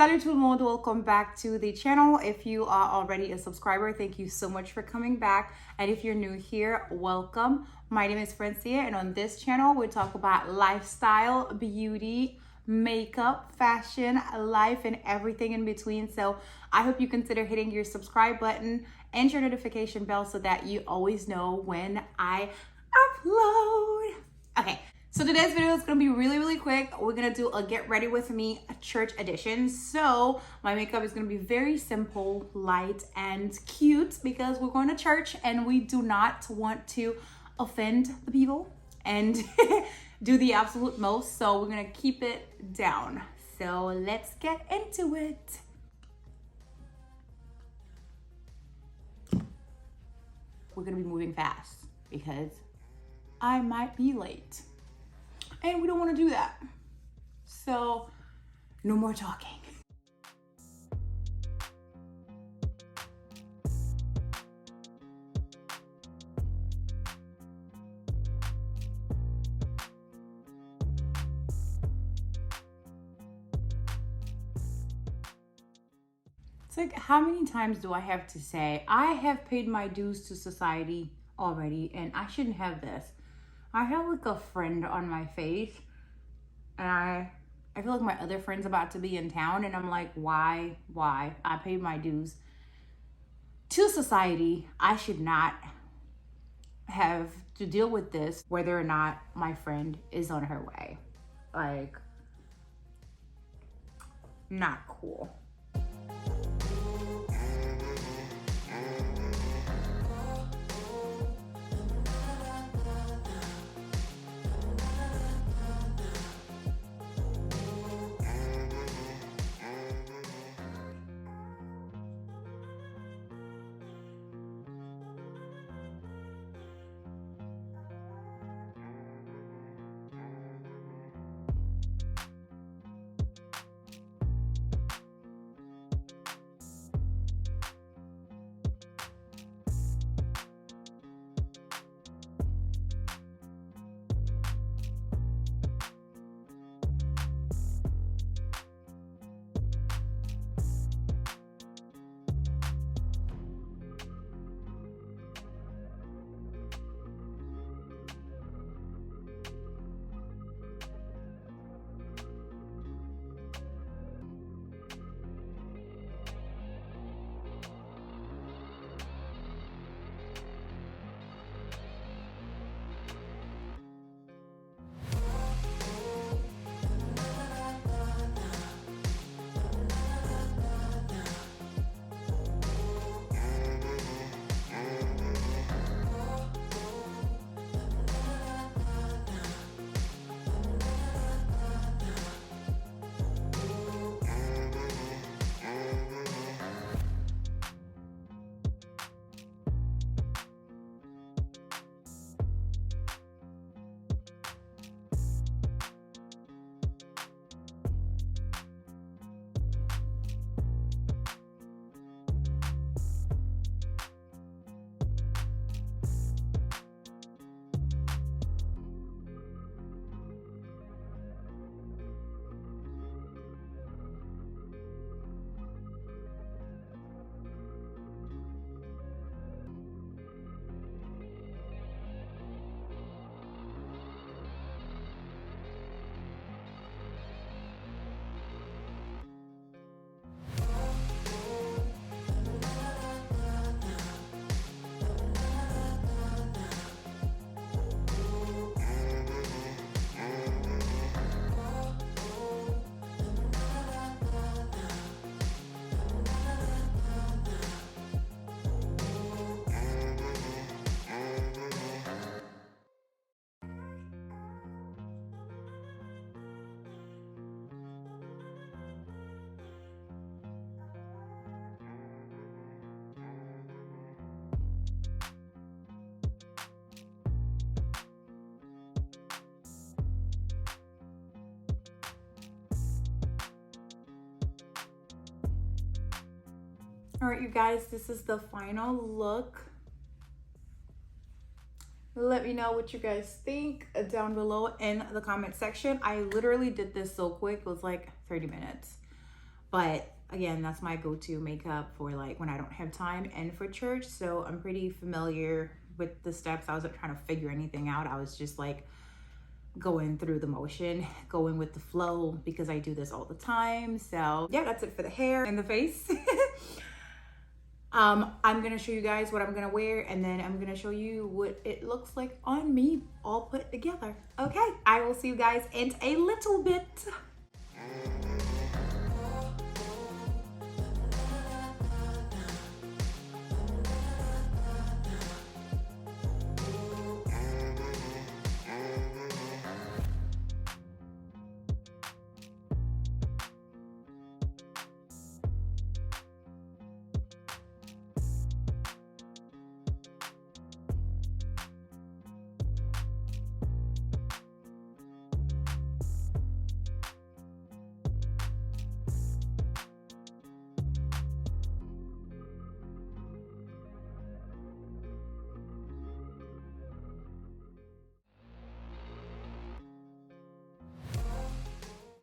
Salut tout le monde, welcome back to the channel. If you are already a subscriber, thank you so much for coming back. And if you're new here, welcome. My name is Francia, and on this channel, we talk about lifestyle, beauty, makeup, fashion, life, and everything in between. So I hope you consider hitting your subscribe button and your notification bell so that you always know when I upload. Okay. So today's video is gonna be really quick. We're gonna do a get ready with me church edition. So my makeup is gonna be very simple, light, and cute because we're going to church and we do not want to offend the people and do the absolute most. So we're gonna keep it down. So let's get into it. We're gonna be moving fast because I might be late. And we don't want to do that. So, no more talking. It's like, how many times do I have to say, I have paid my dues to society already and I shouldn't have this. I have like a friend on my face and I feel like my other friend's about to be in town and I'm like, why? I paid my dues to society. I should not have to deal with this whether or not my friend is on her way. Like, not cool. All right, you guys, this is the final look. Let me know what you guys think down below in the comment section. I literally did this so quick. It was like 30 minutes. But again, that's my go-to makeup for like when I don't have time and for church. So I'm pretty familiar with the steps. I wasn't trying to figure anything out. I was just like going through the motion, going with the flow, because I do this all the time. So yeah, that's it for the hair and the face. I'm gonna show you guys what I'm gonna wear, and then I'm gonna show you what it looks like on me all put together. Okay, I will see you guys in a little bit.